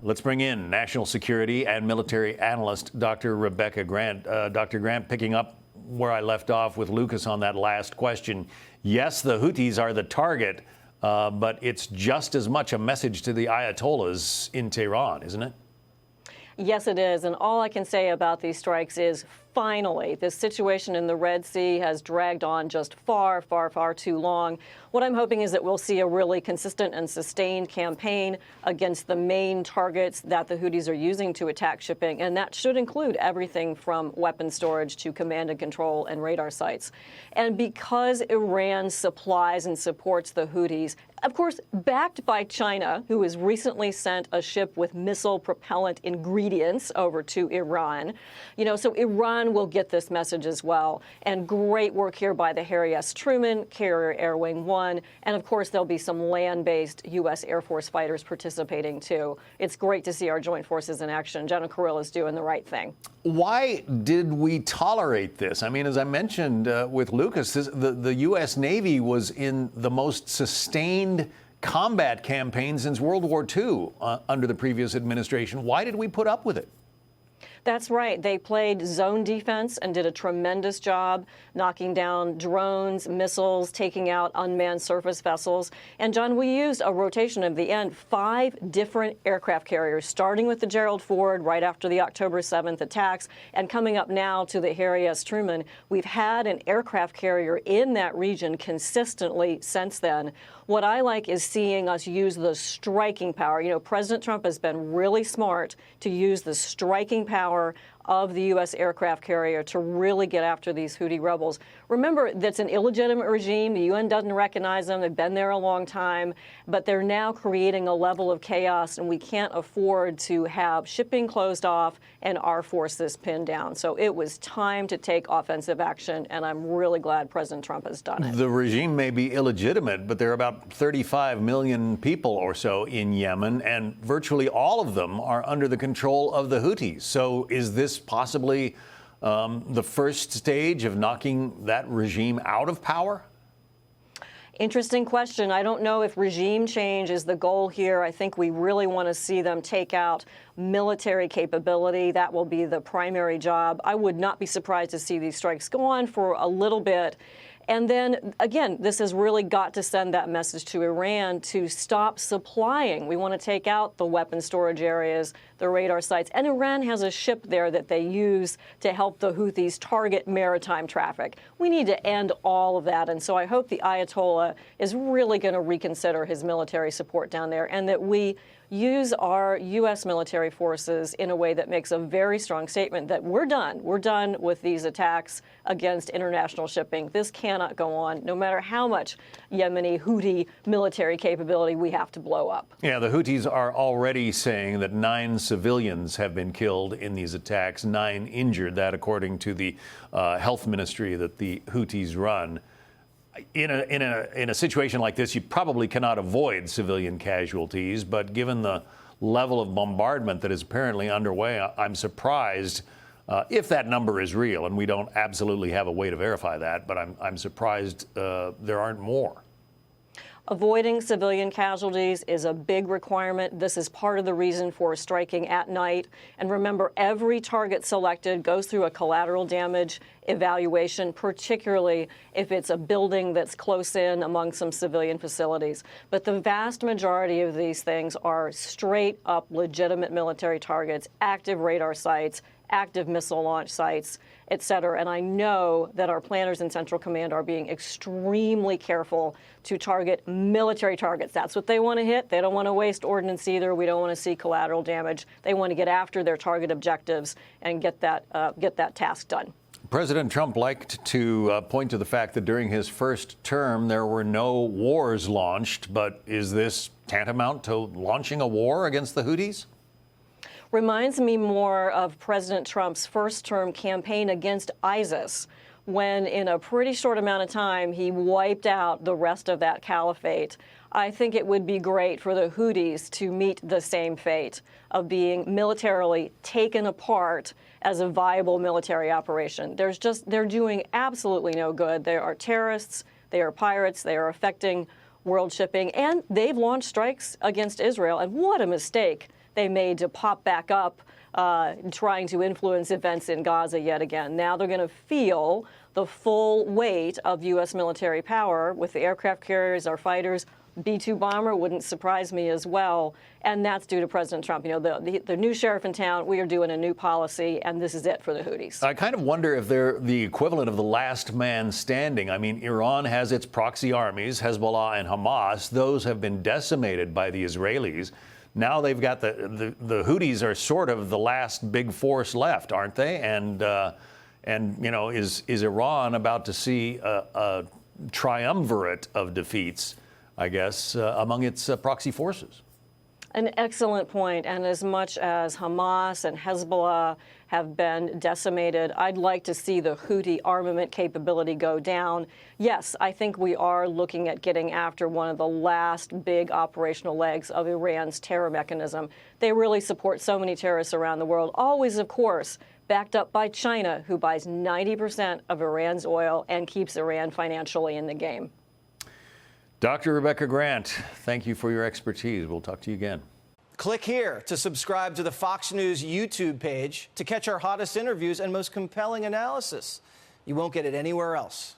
Let's bring in national security and military analyst Dr. Rebecca Grant. Dr. Grant, picking up where I left off with Lucas on that last question. Yes, the Houthis are the target, but it's just as much a message to the Ayatollahs in Tehran, isn't it? Yes, it is. And all I can say about these strikes is finally, this situation in the Red Sea has dragged on just far, far, far too long. What I'm hoping is that we'll see a really consistent and sustained campaign against the main targets that the Houthis are using to attack shipping. And that should include everything from weapon storage to command and control and radar sites. And because Iran supplies and supports the Houthis, of course, backed by China, who has recently sent a ship with missile propellant ingredients over to Iran, so Iran will get this message as well. And great work here by the Harry S. Truman, Carrier Air Wing 1, and of course there'll be some land-based U.S. Air Force fighters participating too. It's great to see our joint forces in action. General Kirill is doing the right thing. Why did we tolerate this? I mean, as I mentioned with Lucas, the U.S. Navy was in the most sustained combat campaign since World War II under the previous administration. Why did we put up with it? That's right. They played zone defense and did a tremendous job knocking down drones, missiles, taking out unmanned surface vessels. And, John, we used a rotation of the end, 5 different aircraft carriers, starting with the Gerald Ford right after the October 7th attacks and coming up now to the Harry S. Truman. We've had an aircraft carrier in that region consistently since then. What I like is seeing us use the striking power. President Trump has been really smart to use the striking power of the U.S. aircraft carrier to really get after these Houthi rebels. Remember, that's an illegitimate regime. The UN doesn't recognize them. They've been there a long time, but they're now creating a level of chaos, and we can't afford to have shipping closed off and our forces pinned down. So it was time to take offensive action, and I'm really glad President Trump has done it. The regime may be illegitimate, but there are about 35 million people or so in Yemen, and virtually all of them are under the control of the Houthis. So is this possibly the first stage of knocking that regime out of power? Interesting question. I don't know if regime change is the goal here. I think we really want to see them take out military capability. That will be the primary job. I would not be surprised to see these strikes go on for a little bit. And then, again, this has really got to send that message to Iran to stop supplying. We want to take out the weapon storage areas, the radar sites. And Iran has a ship there that they use to help the Houthis target maritime traffic. We need to end all of that. And so I hope the Ayatollah is really going to reconsider his military support down there, and that we use our U.S. military forces in a way that makes a very strong statement that we're done. We're done with these attacks against international shipping. This cannot go on, no matter how much Yemeni Houthi military capability we have to blow up. Yeah, the Houthis are already saying that 9 civilians have been killed in these attacks, 9 injured, that according to the health ministry that the Houthis run. In a situation like this, you probably cannot avoid civilian casualties, but given the level of bombardment that is apparently underway, I'm surprised if that number is real, and we don't absolutely have a way to verify that, but I'm surprised there aren't more. Avoiding civilian casualties is a big requirement. This is part of the reason for striking at night. And remember, every target selected goes through a collateral damage evaluation, particularly if it's a building that's close in among some civilian facilities. But the vast majority of these things are straight up legitimate military targets, active radar sites, active missile launch sites, et cetera. And I know that our planners in Central Command are being extremely careful to target military targets. That's what they want to hit. They don't want to waste ordnance either. We don't want to see collateral damage. They want to get after their target objectives and get that task done. President Trump liked to point to the fact that during his first term there were no wars launched. But is this tantamount to launching a war against the Houthis? Reminds me more of President Trump's first-term campaign against ISIS, when in a pretty short amount of time he wiped out the rest of that caliphate. I think it would be great for the Houthis to meet the same fate of being militarily taken apart as a viable military operation. They're doing absolutely no good. They are terrorists, they are pirates, they are affecting world shipping, and they've launched strikes against Israel. And what a mistake they made to pop back up, trying to influence events in Gaza yet again. Now they're going to feel the full weight of U.S. military power with the aircraft carriers, our fighters. B-2 bomber wouldn't surprise me as well, and that's due to President Trump. You know, the new sheriff in town, we are doing a new policy, and this is it for the Houthis. I kind of wonder if they're the equivalent of the last man standing. I mean, Iran has its proxy armies, Hezbollah and Hamas. Those have been decimated by the Israelis. Now they've got the Houthis are sort of the last big force left, aren't they? And you know, is Iran about to see a triumvirate of defeats, I guess, among its proxy forces? An excellent point. And as much as Hamas and Hezbollah have been decimated, I'd like to see the Houthi armament capability go down. Yes, I think we are looking at getting after one of the last big operational legs of Iran's terror mechanism. They really support so many terrorists around the world, always, of course, backed up by China, who buys 90% of Iran's oil and keeps Iran financially in the game. Dr. Rebecca Grant, thank you for your expertise. We'll talk to you again. Click here to subscribe to the Fox News YouTube page to catch our hottest interviews and most compelling analysis. You won't get it anywhere else.